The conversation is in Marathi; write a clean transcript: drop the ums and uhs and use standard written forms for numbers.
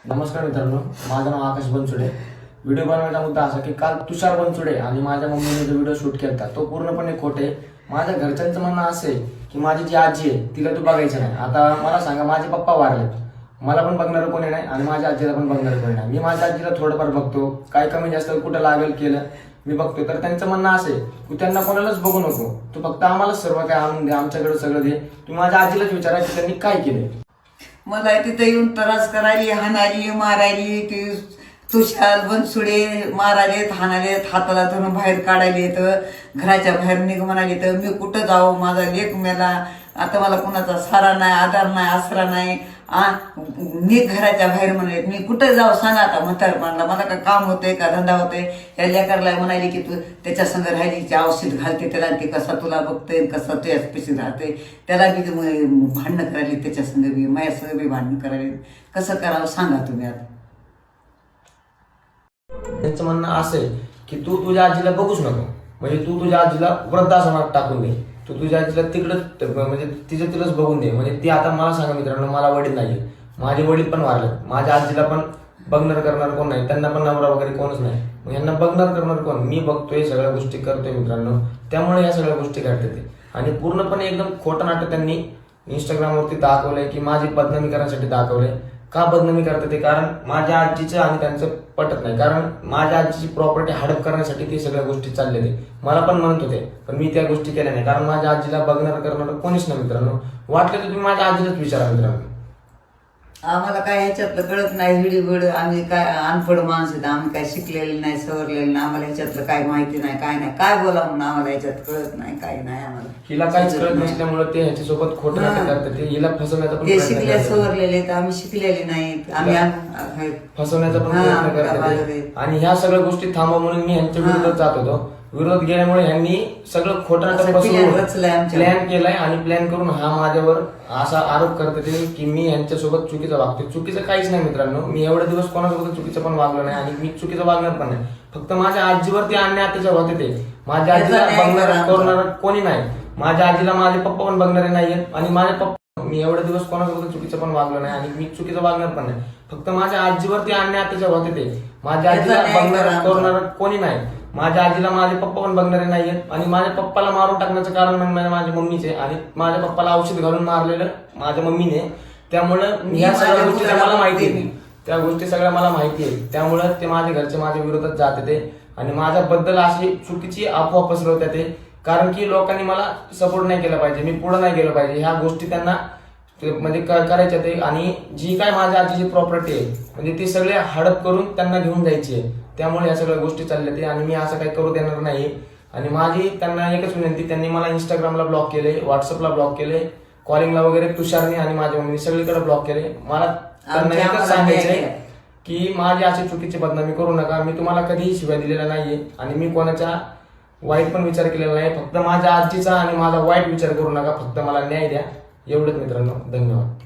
नमस्कार मित्रांनो, माझं नाव आकाश बनसुडे। व्हिडिओ बनवायचा मुद्दा असा की काल तुषार बनसुडे आणि माझ्या मम्मीने जो व्हिडिओ शूट केला तो पूर्णपणे खोटे। माझ्या घरच्यांचं म्हणणं असं आहे की माझी जी आजी आहे तिला तू बघायचं नाही। आता मला सांगा, माझे पप्पा वारले, मला पण बघणार कोणी नाही आणि माझ्या आजीला पण बघणार कोणी नाही। मी माझ्या आजीला थोडंफार बघतो, काय कमी जास्त कुठं लागेल केलं मी बघतो। तर त्यांचं म्हणणं असं आहे की त्यांना कोणालाच बघू नको, तू फक्त आम्हाला सर्व काय आणून दे, आमच्याकडे सगळं दे। तुम्ही माझ्या आजीलाच विचारा की त्यांनी काय केलं। मला तिथे येऊन त्रास करायली, हाणायली, मारायली, ती तुषार बनसुडे मारायलेत, हाणालेत, हाताला धरून बाहेर काढायलेत, घराच्या बाहेर निघ म्हणाले। तर मी कुठं जाऊ, माझा लेक मेला, आता मला कुणाचा सारा नाही, आधार नाही, आसरा नाही, निघ घराच्या बाहेर म्हणाले। मी कुठं जाऊ सांगा आता म्हातारपणाला, मला का काम होतंय का धंदा होतोय। या लेकरला म्हणाले की तू त्याच्या संग राहिलीची औषध घालते त्याला, ते कसा तुला बघतोय, कसा तुझ्याच पैसे राहतोय, त्याला बी भांडणं करायली, त्याच्या संग बी माझ्या संग बी भांडणं करायली। कसं करावं सांगा तुम्ही आता। त्यांचं म्हणणं असं आहे की तू तुझ्या आजीला बघूच नको, म्हणजे तू तुझ्या आजीला वृद्धाश्रमात टाकून दे, तू तुझ्या आजीला तिकडच म्हणजे तिचं तिलाच बघून दे। म्हणजे ती आता मला सांगा मित्रांनो, मला वडील नाही, माझे वडील पण वारले, माझ्या आजीला पण बघणार करणार कोण नाही, त्यांना पण नवरा वगैरे कोणच नाही, मग यांना बघणार करणार कोण। मी बघतोय, सगळ्या गोष्टी करतोय मित्रांनो, त्यामुळे या सगळ्या गोष्टी घडतात। आणि पूर्णपणे एकदम खोटं नाटक त्यांनी इंस्टाग्रामवरती दाखवलंय की माझी बदनामी करण्यासाठी दाखवलंय। का बदनामी करतात ते, कारण माझ्या आजीचं आणि त्यांचं पटत नाही, कारण माझ्या आजीची प्रॉपर्टी हडप करण्यासाठी ते सगळ्या गोष्टी चाललेले। मला पण म्हणत होते, पण मी त्या गोष्टी केल्या नाही, कारण माझ्या आजीला बघणार करणार कोणीच नाही मित्रांनो। वाटलं तर तुम्ही माझ्या आजीलाच विचारा मित्रांनो। आम्हाला काय ह्याच्यातलं कळत नाही, हिडीबिड, आम्ही काय अनपढ माणसं आहेत, आम्ही काय शिकलेले नाही, सवरलेले नाही, आम्हाला ह्याच्यातलं काय माहिती नाही, काय नाही, काय बोला म्हणून आम्हाला ह्याच्यात कळत नाही, काय नाही आम्हाला। हिला काहीच कळत नसल्यामुळे ते ह्याच्यासोबत खोटं नाटक करतात, ते हिला फसवण्याचा पण ते प्रयत्न शिकले करतात, सवरलेले आहेत, आम्ही शिकलेले नाहीत, आम्ही फसवण्याचा पण प्रयत्न करतात। आणि ह्या सगळ्या गोष्टी थांबवा म्हणून मी ह्यांच्या विरोधात जात होतो, विरोध गेल्यामुळे ह्यांनी सगळं खोटं नाटक प्लॅन केलाय आणि प्लॅन करून हा माझ्यावर असा आरोप करतात की मी यांच्यासोबत चुकीचं वागतोय। चुकीचं काहीच नाही मित्रांनो, मी एवढे दिवस कोणासोबत चुकीचं पण वागलो नाही आणि मी चुकीचं वागणार पण नाही। फक्त माझ्या आजीवरती अन्याय अत्याचार होते ते, माझ्या आजीला बघणार करणार कोणी नाही, माझ्या आजीला माझे पप्पा पण बघणारे नाहीयेत आणि माझे पप्पा, मी एवढे दिवस कोणासोबत चुकीचं पण वागलो नाही आणि मी चुकीचं वागणार पण नाही। फक्त माझ्या आजीवरती अन्याय अत्याचार होते ते, माझ्या आजीला बघणार करणार कोणी नाही, माझ्या आजीला माझे पप्पा पण बघणारे नाहीयेत आणि माझ्या पप्पाला मारून टाकण्याचं कारण म्हणजे माझ्या मम्मीचे, आणि माझ्या पप्पाला औषध घालून मारलेलं माझ्या मम्मीने। त्यामुळं या सगळ्या गोष्टी मला माहिती आहे, त्या गोष्टी सगळ्या मला माहिती आहे, त्यामुळं ते माझ्या घरचे माझ्या विरोधात जात ते आणि माझ्याबद्दल अशी चुकीची अफवा पसरवतात ते, कारण की लोकांनी मला सपोर्ट नाही केला पाहिजे, मी पुढे नाही गेलो पाहिजे, ह्या गोष्टी त्यांना म्हणजे करायच्या ते। आणि जी काय माझ्या आजीची प्रॉपर्टी आहे म्हणजे ती सगळे हडप करून त्यांना घेऊन जायची आहे, त्यामुळे या सगळ्या गोष्टी चालल्या ते आणि मी असं काही करू देणार नाही। आणि माझी त्यांना एकच विनंती, त्यांनी मला इंस्टाग्रामला ब्लॉक केले, व्हॉट्सअपला ब्लॉक केले, कॉलिंगला वगैरे तुषारने आणि माझ्या मम्मीने सगळीकडे ब्लॉक केले। मला त्यांना एकच सांगायचंय की माझी अशी चुकीची बदनामी करू नका, मी तुम्हाला कधीही शिवाय दिलेला नाहीये आणि मी कोणाच्या वाईट पण विचार केलेला नाही, फक्त माझ्या आजीचा आणि माझा वाईट विचार करू नका, फक्त मला न्याय द्या, एवढंच मित्रांनो, धन्यवाद।